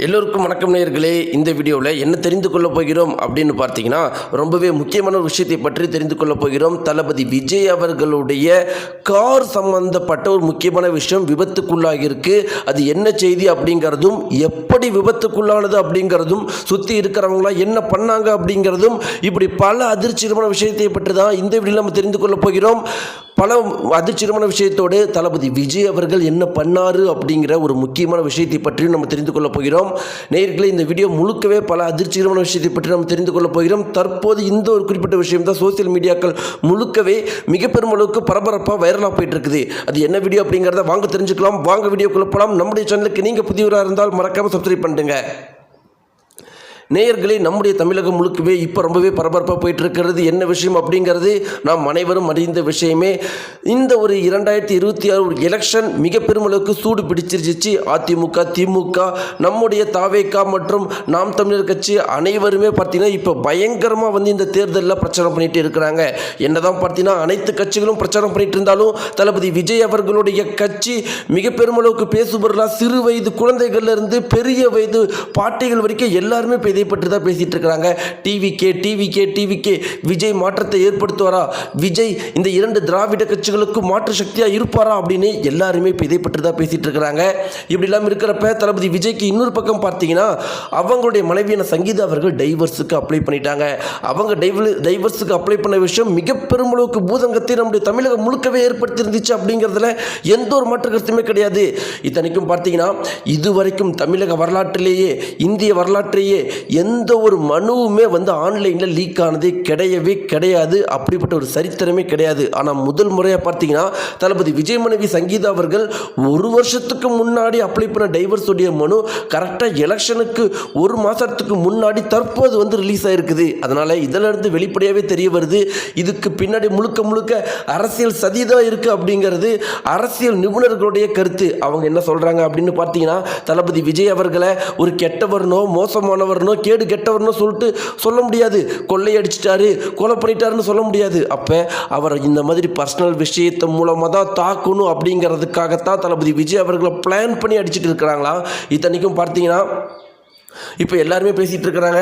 எல்லோருக்கும் வணக்கம் நேயர்களே. இந்த வீடியோவில் என்ன தெரிந்து கொள்ளப் போகிறோம் அப்படின்னு பார்த்தீங்கன்னா, ரொம்பவே முக்கியமான ஒரு விஷயத்தை பற்றி தெரிந்து கொள்ளப் போகிறோம். தளபதி விஜய் அவர்களுடைய கார் சம்பந்தப்பட்ட ஒரு முக்கியமான விஷயம் விபத்துக்குள்ளாகியிருக்கு. அது என்ன செய்தி அப்படிங்கிறதும், எப்படி விபத்துக்குள்ளானது அப்படிங்கிறதும், சுற்றி இருக்கிறவங்களாம் என்ன பண்ணாங்க அப்படிங்கிறதும், இப்படி பல அதிர்ச்சிகரமான விஷயத்தை பற்றி தான் இந்த வீடியோவில் நம்ம தெரிந்து கொள்ளப் போகிறோம். பல அதிர்ச்சிகரமான விஷயத்தோடு தளபதி விஜய் அவர்கள் என்ன பண்ணாரு அப்படிங்கிற ஒரு முக்கியமான விஷயத்தை பற்றியும் நம்ம தெரிந்து கொள்ளப் போகிறோம். நேயர்களே, இந்த வீடியோ முழுக்கவே பல அதிர்ச்சிகரமான விஷயத்தை பற்றி நம்ம தெரிந்து கொள்ளப் போகிறோம். தற்போது இந்த ஒரு குறிப்பிட்ட விஷயம் தான் சோசியல் மீடியாக்கள் முழுக்கவே மிக பெருமளவுக்கு பரபரப்பாக வைரலாக போயிட்டு இருக்குது. அது என்ன வீடியோ அப்படிங்கிறத வாங்க தெரிஞ்சுக்கலாம். வாங்க வீடியோக்குள்ள போகலாம். நம்முடைய சேனலுக்கு நீங்கள் புதியவராக இருந்தால் மறக்காமல் சப்ஸ்கிரைப் பண்ணுங்க. நேயர்களே, நம்முடைய தமிழகம் முழுக்கவே இப்போ ரொம்பவே பரபரப்பாக போயிட்டு இருக்கிறது என்ன விஷயம் அப்படிங்கிறது நாம் அனைவரும் அறிந்த விஷயமே. இந்த ஒரு 2026 ஒரு எலெக்ஷன் மிக பெருமளவுக்கு சூடு பிடிச்சிருச்சு. அதிமுக, திமுக, நம்முடைய தாவேகா மற்றும் நாம் தமிழர் கட்சி அனைவருமே பார்த்தீங்கன்னா இப்போ பயங்கரமாக இந்த தேர்தலில் பிரச்சாரம் பண்ணிட்டு இருக்கிறாங்க. என்னதான் பார்த்தீங்கன்னா அனைத்து கட்சிகளும் பிரச்சாரம் பண்ணிட்டு இருந்தாலும் தளபதி விஜய் அவர்களுடைய கட்சி மிக பெருமளவுக்கு பேசுபொருளாக சிறு வயது குழந்தைகள்லேருந்து பெரிய வயது பாட்டிகள் வரைக்கும் எல்லாருமே இதை பற்றி தான் பேசிட்டு இருக்கிறாங்க. டிவிகே விஜய் மாற்றத்தை ஏற்படுத்துவாரா, விஜய் இந்த இரண்டு திராவிட கட்சிகளுக்கு மாற்று சக்தியா இருப்பாரா அப்படின்னு எல்லாருமே இதை பற்றி தான் பேசிட்டு இருக்கிறாங்க. இப்படி எல்லாம் இருக்கிறப்ப தளபதி விஜய்க்கு இன்னொரு பக்கம் பார்த்தீங்கன்னா அவங்களுடைய மனைவியான சங்கீதா அவர்கள் டைவர்ஸுக்கு அப்ளை பண்ணிட்டாங்க. அவங்க டைவர்ஸுக்கு அப்ளை பண்ண விஷயம் மிக பெருமளவுக்கு பூதங்கத்தை நம்முடைய தமிழகம் முழுக்கவே ஏற்படுத்தி இருந்துச்சு அப்படிங்கிறதுல எந்த ஒரு மாற்று கருத்துமே கிடையாது. இத்தனைக்கும் பார்த்தீங்கன்னா இதுவரைக்கும் தமிழக வரலாற்றிலேயே, இந்திய வரலாற்றிலேயே எந்த ஒரு மனுவுமே ஆன்லைனில் லீக் ஆனதே கிடையாது. அப்படிப்பட்ட ஒரு சரித்திரமே கிடையாது. ஆனால் முதல் முறையாக பார்த்தீங்கன்னா தளபதி விஜய் மனைவி சங்கீதா அவர்கள் ஒரு வருஷத்துக்கு முன்னாடி அப்ளை பண்ண டைவர்ஸுடைய மனு கரெக்டாக எலெக்ஷனுக்கு ஒரு மாதத்துக்கு முன்னாடி தற்போது ரிலீஸ் ஆகிருக்குது. அதனால் இதிலிருந்து வெளிப்படையாகவே தெரிய வருது இதுக்கு பின்னாடி முழுக்க அரசியல் சதிதான் இருக்குது அப்படிங்கிறது அரசியல் நிபுணர்களுடைய கருத்து. அவங்க என்ன சொல்கிறாங்க அப்படின்னு பார்த்தீங்கன்னா, தளபதி விஜய் அவர்களை ஒரு கெட்டவர்னோ மோசமானவர்னோ கேடு கெட்டவர்னு சொல்லிட்டு சொல்ல முடியாது. கொள்ளையடிச்சிட்டாரு, கொலை பண்ணிட்டாருன்னு சொல்ல முடியாது. அப்போ அவர் இந்த மாதிரி பர்சனல் விஷயத்தை மூலமாக தான் தாக்கணும் அப்படிங்கிறதுக்காகத்தான் தளபதி விஜய் அவர்களை பிளான் பண்ணி அடிச்சுட்டு இருக்கிறாங்களா. இத்தனைக்கும் பார்த்தீங்கன்னா இப்போ எல்லாருமே பேசிகிட்டு இருக்கிறாங்க,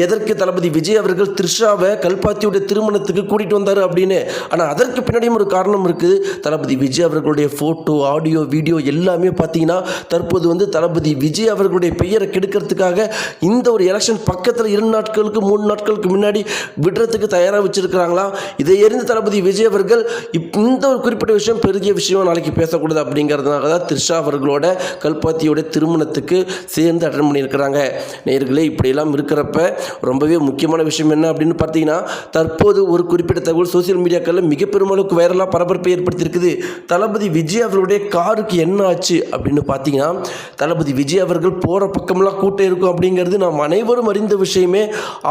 எதற்கு தளபதி விஜய் அவர்கள் த்ரிஷாவை கல்பாத்தியுடைய திருமணத்துக்கு கூட்டிகிட்டு வந்தார் அப்படின்னு. ஆனால் அதற்கு பின்னாடியும் ஒரு காரணம் இருக்குது. தளபதி விஜய் அவர்களுடைய ஃபோட்டோ, ஆடியோ, வீடியோ எல்லாமே பார்த்தீங்கன்னா தற்போது தளபதி விஜய் அவர்களுடைய பெயரை கெடுக்கிறதுக்காக இந்த ஒரு எலெக்ஷன் பக்கத்தில் 2 நாட்களுக்கு 3 நாட்களுக்கு முன்னாடி விடுறதுக்கு தயாராக வச்சுருக்கிறாங்களா. இதை எறிந்து தளபதி விஜய் அவர்கள் இந்த ஒரு குறிப்பிட்ட விஷயம் பெரிய விஷயம் நாளைக்கு பேசக்கூடாது அப்படிங்கிறதுனால தான் த்ரிஷா அவர்களோட கல்பாத்தியோட திருமணத்துக்கு சேர்ந்து அட்டன் பண்ணியிருக்கிறாங்க. நேயர்களே, இப்படியெல்லாம் இருக்கிறப்ப ரொம்பவே முக்கியமான விஷயம் என்ன அப்படின்னு பார்த்தீங்கன்னா, தற்போது ஒரு குறிப்பிட்ட தகவல் சோசியல் மீடியாக்களில் மிக பெருமளவுக்கு வைரலாக பரபரப்பை ஏற்படுத்தியிருக்குது. தளபதி விஜய் அவர்களுடைய காருக்கு என்ன ஆச்சு அப்படின்னு பார்த்தீங்கன்னா, தளபதி விஜய் அவர்கள் போகிற பக்கமெல்லாம் கூட்டம் இருக்கும் அப்படிங்கிறது நாம் அனைவரும் அறிந்த விஷயமே.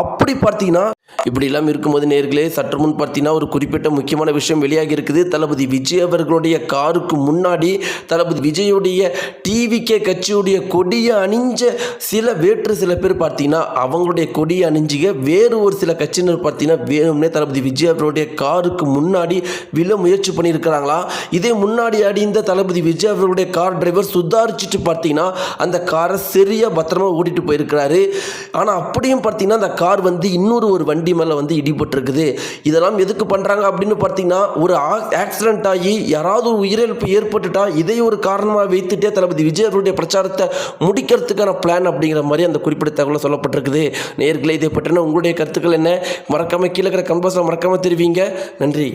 அப்படி பார்த்தீங்கன்னா இப்படிலாம் இருக்கும்போது நேயர்களே, சற்று முன் பார்த்தீங்கன்னா ஒரு குறிப்பிட்ட முக்கியமான விஷயம் வெளியாகி இருக்குது. தளபதி விஜய் அவர்களுடைய காருக்கு முன்னாடி தளபதி விஜயுடைய டிவிகே கட்சியுடைய கொடியை அணிஞ்ச சில பேர் பார்த்தீங்கன்னா அவங்களுடைய கொடியை அணிஞ்சிக்க வேறு ஒரு சில கட்சியினர் பார்த்தீங்கன்னா வேணும்னே தளபதி விஜய் அவர்களுடைய காருக்கு முன்னாடி விழ முயற்சி பண்ணியிருக்கிறாங்களா. இதே முன்னாடி அடிந்த தளபதி விஜய் அவர்களுடைய கார் டிரைவர் சுதாரிச்சுட்டு பார்த்தீங்கன்னா அந்த காரை சரியாக பத்திரமா ஓட்டிட்டு போயிருக்கிறாரு. ஆனால் அப்படியும் பார்த்தீங்கன்னா அந்த கார் இன்னொரு ஒரு வண்டி மேலே இடிபட்டிருக்குது. இதெல்லாம் எதுக்கு பண்ணுறாங்க அப்படின்னு பார்த்தீங்கன்னா, ஒரு ஆக்சிடென்ட் ஆகி யாராவது ஒரு உயிரிழப்பு ஏற்பட்டுட்டா இதை ஒரு காரணமாக வைத்துட்டே தளபதி விஜய் அவருடைய பிரச்சாரத்தை முடிக்கிறதுக்கான பிளான் அப்படிங்கிற மாதிரி அந்த குறிப்பிட்ட தகவல் சொல்லப்பட்டிருக்குது. நேயர்களே, இதை பற்றின உங்களுடைய கருத்துக்கள் என்ன? மறக்காமல் கீழே இருக்கிற கமெண்ட் பாக்ஸில் மறக்காமல் தெரிவிங்க. நன்றி.